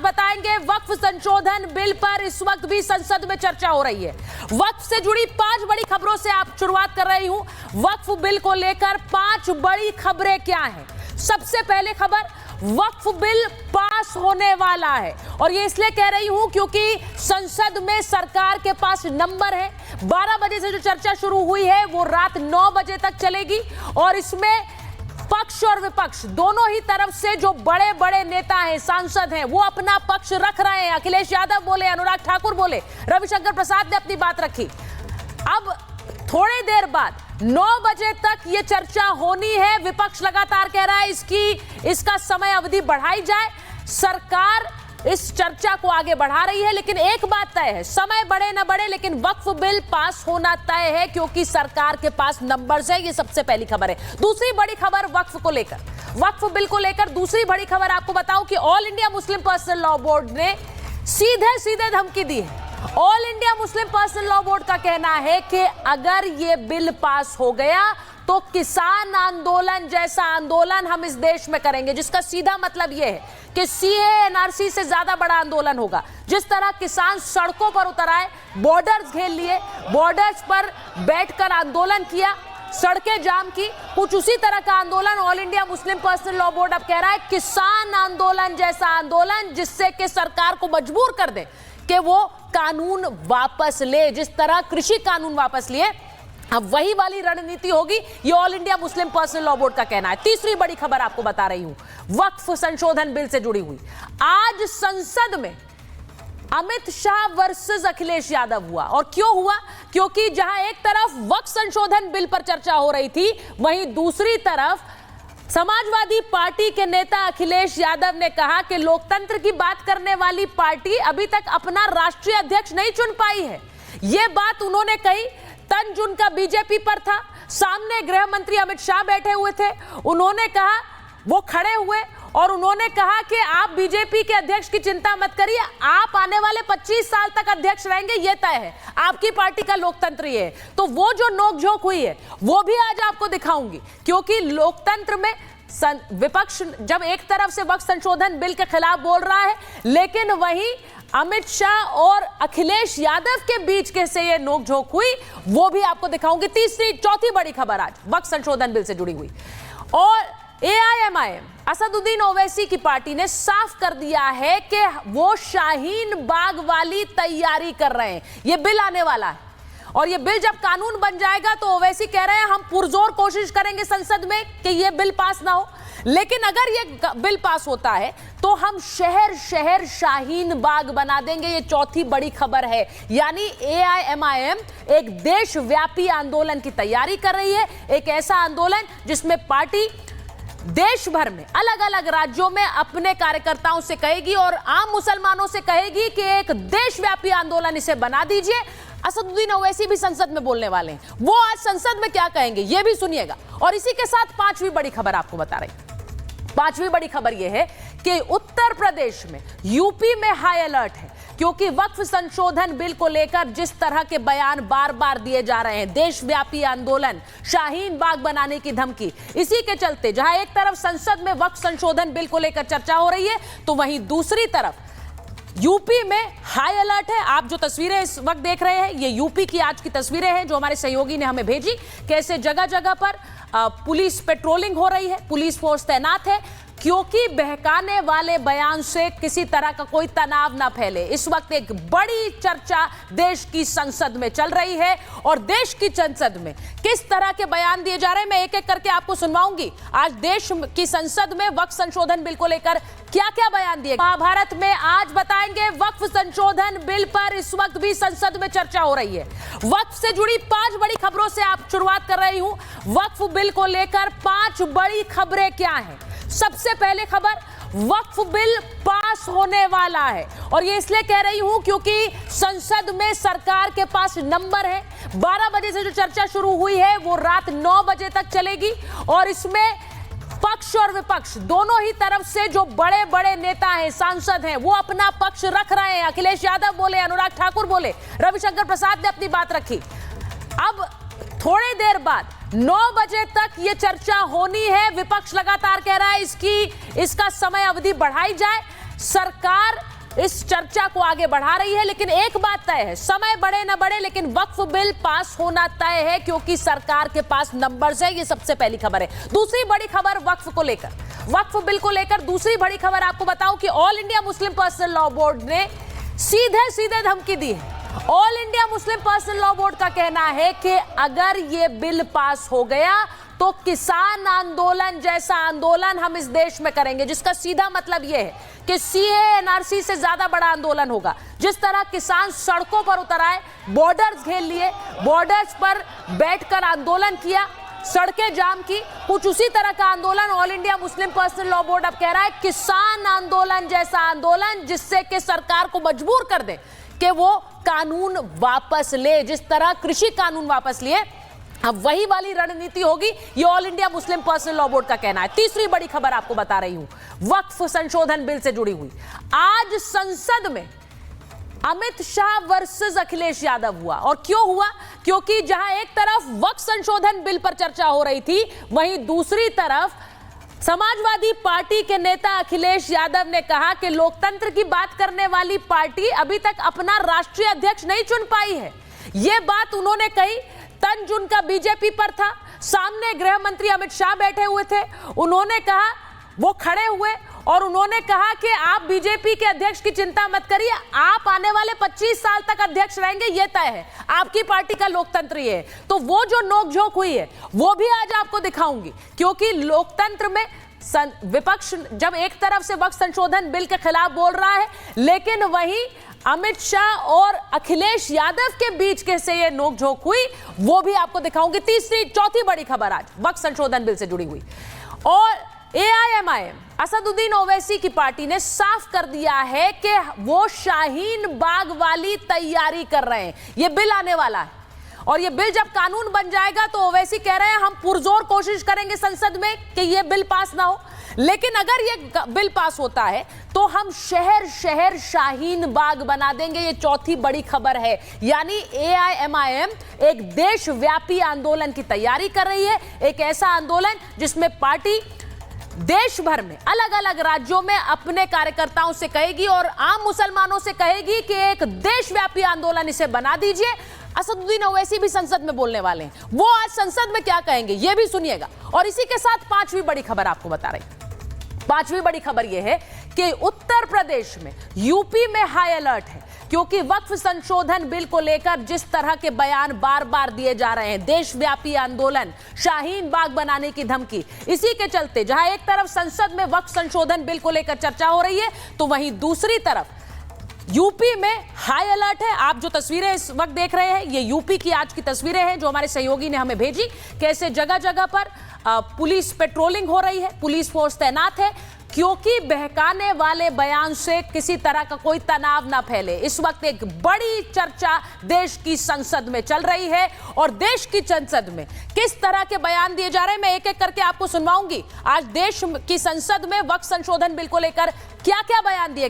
बताएंगे वक्फ संशोधन बिल पर इस वक्त भी संसद में चर्चा हो रही है। वक्फ से जुड़ी 5 बड़ी खबरों से आप शुरुआत कर रही हूं। वक्फ बिल को लेकर 5 बड़ी खबरें क्या हैं? सबसे पहले खबर, वक्फ बिल पास होने वाला है और ये इसलिए कह रही हूं क्योंकि संसद में सरकार के पास नंबर है। 12 बजे से जो चर्चा शुरू हुई है वो रात 9 बजे तक चलेगी और इसमें पक्ष और विपक्ष दोनों ही तरफ से जो बड़े बड़े नेता हैं, सांसद हैं, वो अपना पक्ष रख रहे हैं। अखिलेश यादव बोले, अनुराग ठाकुर बोले, रविशंकर प्रसाद ने अपनी बात रखी। अब थोड़ी देर बाद 9 बजे तक ये चर्चा होनी है। विपक्ष लगातार कह रहा है इसका समय अवधि बढ़ाई जाए। सरकार इस चर्चा को आगे बढ़ा रही है, लेकिन एक बात तय है, समय बढ़े ना बढ़े लेकिन वक्फ बिल पास होना तय है क्योंकि सरकार के पास नंबर्स है। ये सबसे पहली खबर है। दूसरी बड़ी खबर वक्फ को लेकर, वक्फ बिल को लेकर दूसरी बड़ी खबर आपको बताऊं कि all India Muslim personal law board ने सीधे सीधे धमकी दी है। All India Muslim personal law board का कहना है कि अगर ये बिल पास हो गया तो किसान आंदोलन जैसा आंदोलन हम इस देश में करेंगे, जिसका सीधा मतलब यह है कि सीए एनआरसी से ज्यादा बड़ा आंदोलन होगा। जिस तरह किसान सड़कों पर उतर आए, बॉर्डर्स घेर लिए, बॉर्डर्स पर बैठकर आंदोलन किया, सड़कें जाम की, कुछ उसी तरह का आंदोलन all India Muslim personal law board अब कह रहा है किसान आंदोलन जैसा आंदोलन, जिससे कि सरकार को मजबूर कर दे कि वो कानून वापस ले। जिस तरह कृषि कानून वापस लिए, अब वही वाली रणनीति होगी, ये all India Muslim personal law board का कहना है। तीसरी बड़ी खबर आपको बता रही हूं, वक्फ संशोधन बिल से जुड़ी हुई। आज संसद में अमित शाह वर्सेस अखिलेश यादव हुआ। और क्यों हुआ? क्योंकि जहां एक तरफ वक्फ संशोधन बिल पर चर्चा हो रही थी, वहीं दूसरी तरफ समाजवादी पार्टी के नेता अखिलेश यादव ने कहा कि लोकतंत्र की बात करने वाली पार्टी अभी तक अपना राष्ट्रीय अध्यक्ष नहीं चुन पाई है। यह बात उन्होंने कही, तंज उनका बीजेपी पर था। सामने गृह मंत्री अमित शाह बैठे हुए थे, उन्होंने कहा, वो खड़े हुए और उन्होंने कहा कि आप बीजेपी के अध्यक्ष की चिंता मत करिए, आप आने वाले 25 साल तक अध्यक्ष रहेंगे, ये तय है, आपकी पार्टी का लोकतंत्र ये है। तो वो जो नोकझोंक हुई है वो भी आज आपको दिखाऊंगी, क्योंकि लोकतंत्र में विपक्ष जब एक तरफ से वक्फ संशोधन बिल के खिलाफ बोल रहा है, लेकिन वहीं अमित शाह और अखिलेश यादव के बीच कैसे ये नोकझोंक हुई वो भी आपको दिखाऊंगी। चौथी बड़ी खबर आज वक्फ संशोधन बिल से जुड़ी हुई। और एआईएमआईएम असदुद्दीन ओवैसी की पार्टी ने साफ कर दिया है कि वो शाहीन बाग वाली तैयारी कर रहे हैं। ये बिल आने वाला है और ये बिल जब कानून बन जाएगा तो ओवैसी कह रहे हैं हम पुरजोर कोशिश करेंगे संसद में कि ये बिल पास ना हो, लेकिन अगर ये बिल पास होता है तो हम शहर शहर शाहीन बाग बना देंगे। ये चौथी बड़ी खबर है। यानी एआईएमआईएम एक देशव्यापी आंदोलन की तैयारी कर रही है, एक ऐसा आंदोलन जिसमें पार्टी देश भर में अलग अलग राज्यों में अपने कार्यकर्ताओं से कहेगी और आम मुसलमानों से कहेगी कि एक देशव्यापी आंदोलन इसे बना दीजिए। असदुद्दीन ओवैसी भी संसद में बोलने वाले हैं, वो आज संसद में क्या कहेंगे ये भी सुनिएगा। और इसी के साथ 5वीं बड़ी खबर आपको बता रही। 5वीं बड़ी खबर यह है कि उत्तर प्रदेश में, यूपी में हाई अलर्ट है, क्योंकि वक्फ संशोधन बिल को लेकर जिस तरह के बयान बार बार दिए जा रहे हैं, देशव्यापी आंदोलन, शाहीन बाग बनाने की धमकी, इसी के चलते जहां एक तरफ संसद में वक्फ संशोधन बिल को लेकर चर्चा हो रही है तो वहीं दूसरी तरफ यूपी में हाई अलर्ट है। आप जो तस्वीरें इस वक्त देख रहे हैं ये यूपी की आज की तस्वीरें हैं जो हमारे सहयोगी ने हमें भेजी। कैसे जगह जगह पर पुलिस पेट्रोलिंग हो रही है, पुलिस फोर्स तैनात है, क्योंकि बहकाने वाले बयान से किसी तरह का कोई तनाव ना फैले। इस वक्त एक बड़ी चर्चा देश की संसद में चल रही है और देश की संसद में किस तरह के बयान दिए जा रहे हैं मैं एक एक करके आपको सुनवाऊंगी। आज देश की संसद में वक्फ संशोधन बिल को लेकर क्या क्या बयान दिए महाभारत में आज बताएंगे। वक्फ संशोधन बिल पर इस वक्त भी संसद में चर्चा हो रही है। वक्फ से जुड़ी 5 बड़ी खबरों से आप शुरुआत कर रही हूं। वक्फ बिल को लेकर 5 बड़ी खबरें क्या हैं? सबसे पहले खबर, वक्फ बिल पास होने वाला है और ये इसलिए कह रही हूं क्योंकि संसद में सरकार के पास नंबर है। 12 बजे से जो चर्चा शुरू हुई है वो रात 9 बजे तक चलेगी और इसमें पक्ष और विपक्ष दोनों ही तरफ से जो बड़े बड़े नेता हैं, सांसद हैं, वो अपना पक्ष रख रहे हैं। अखिलेश यादव बोले, अनुराग ठाकुर बोले, रविशंकर प्रसाद ने अपनी बात रखी। अब थोड़ी देर बाद 9 बजे तक ये चर्चा होनी है। विपक्ष लगातार कह रहा है इसका समय अवधि बढ़ाई जाए। सरकार इस चर्चा को आगे बढ़ा रही है। लेकिन एक बात तय है, समय बढ़े ना बढ़े लेकिन वक्फ बिल पास होना तय है, क्योंकि सरकार के पास नंबर्स है। ये सबसे पहली खबर है। दूसरी बड़ी खबर वक्फ को लेकर, वक्फ बिल को लेकर दूसरी बड़ी खबर आपको बताऊं कि all India Muslim personal law board ने सीधे सीधे धमकी दी है। All India Muslim personal law board का कहना है कि अगर ये बिल पास हो गया तो किसान आंदोलन जैसा आंदोलन हम इस देश में करेंगे, जिसका सीधा मतलब यह है कि सीए एनआरसी से ज्यादा बड़ा आंदोलन होगा। जिस तरह किसान सड़कों पर उतर आए, बॉर्डर्स घेर लिए, बॉर्डर्स पर बैठकर आंदोलन किया, सड़कें जाम की, कुछ उसी तरह का आंदोलन all India Muslim personal law board अब कह रहा है, किसान आंदोलन जैसा आंदोलन, जिससे कि सरकार को मजबूर कर दे कि वो कानून वापस ले। जिस तरह कृषि कानून वापस लिए, अब वही वाली रणनीति होगी, ये all India Muslim personal law board का कहना है। तीसरी बड़ी खबर आपको बता रही हूं, वक्फ संशोधन बिल से जुड़ी हुई। आज संसद में अमित शाह वर्सेस अखिलेश यादव हुआ। और क्यों हुआ? क्योंकि जहां एक तरफ वक्फ संशोधन बिल पर चर्चा हो रही थी, वहीं दूसरी तरफ समाजवादी पार्टी के नेता अखिलेश यादव ने कहा कि लोकतंत्र की बात करने वाली पार्टी अभी तक अपना राष्ट्रीय अध्यक्ष नहीं चुन पाई है। यह बात उन्होंने कही, तंज उनका बीजेपी पर था। सामने गृह मंत्री अमित शाह बैठे हुए थे, उन्होंने कहा, वो खड़े हुए और उन्होंने कहा कि आप बीजेपी के अध्यक्ष की चिंता मत करिए, आप आने वाले 25 साल तक अध्यक्ष रहेंगे, ये तय है, आपकी पार्टी का लोकतंत्र ये है। तो वो जो नोकझोंक हुई है वो भी आज आपको दिखाऊंगी, क्योंकि लोकतंत्र में विपक्ष जब एक तरफ से वक्फ संशोधन बिल के खिलाफ बोल रहा है, लेकिन वहीं अमित शाह और अखिलेश यादव के बीच कैसे ये नोकझोंक हुई, वो भी आपको दिखाऊंगी। चौथी बड़ी खबर आज वक्फ संशोधन बिल से जुड़ी हुई। और एआईएमआईएम असदुद्दीन ओवैसी की पार्टी ने साफ कर दिया है कि वो शाहीन बाग वाली तैयारी कर रहे हैं। ये बिल आने वाला है और ये बिल जब कानून बन जाएगा तो ओवैसी कह रहे हैं हम पुरजोर कोशिश करेंगे संसद में कि ये बिल पास ना हो, लेकिन अगर ये बिल पास होता है तो हम शहर शहर शाहीन बाग बना देंगे। ये चौथी बड़ी खबर है। यानी एआईएमआईएम एक देशव्यापी आंदोलन की तैयारी कर रही है, एक ऐसा आंदोलन जिसमें पार्टी देश भर में अलग अलग राज्यों में अपने कार्यकर्ताओं से कहेगी और आम मुसलमानों से कहेगी कि एक देशव्यापी आंदोलन इसे बना दीजिए। असदुद्दीन ओवैसी भी संसद में बोलने वाले हैं, वो आज संसद में क्या कहेंगे ये भी सुनिएगा। और इसी के साथ पांचवी बड़ी खबर आपको बता रही। पांचवी बड़ी खबर यह है कि उत्तर प्रदेश में, यूपी में हाई अलर्ट है, क्योंकि वक्फ संशोधन बिल को लेकर जिस तरह के बयान बार बार दिए जा रहे हैं, देशव्यापी आंदोलन, शाहीन बाग बनाने की धमकी, इसी के चलते जहां एक तरफ संसद में वक्फ संशोधन बिल को लेकर चर्चा हो रही है, तो वहीं दूसरी तरफ यूपी में हाई अलर्ट है। आप जो तस्वीरें इस वक्त देख रहे हैं, ये यूपी की आज की तस्वीरें हैं जो हमारे सहयोगी ने हमें भेजी। कैसे जगह जगह पर पुलिस पेट्रोलिंग हो रही है, पुलिस फोर्स तैनात है, क्योंकि बहकाने वाले बयान से किसी तरह का कोई तनाव ना फैले। इस वक्त एक बड़ी चर्चा देश की संसद में चल रही है और देश की संसद में किस तरह के बयान दिए जा रहे हैं मैं एक एक करके आपको सुनवाऊंगी। आज देश की संसद में वक्फ संशोधन बिल को लेकर क्या क्या बयान दिए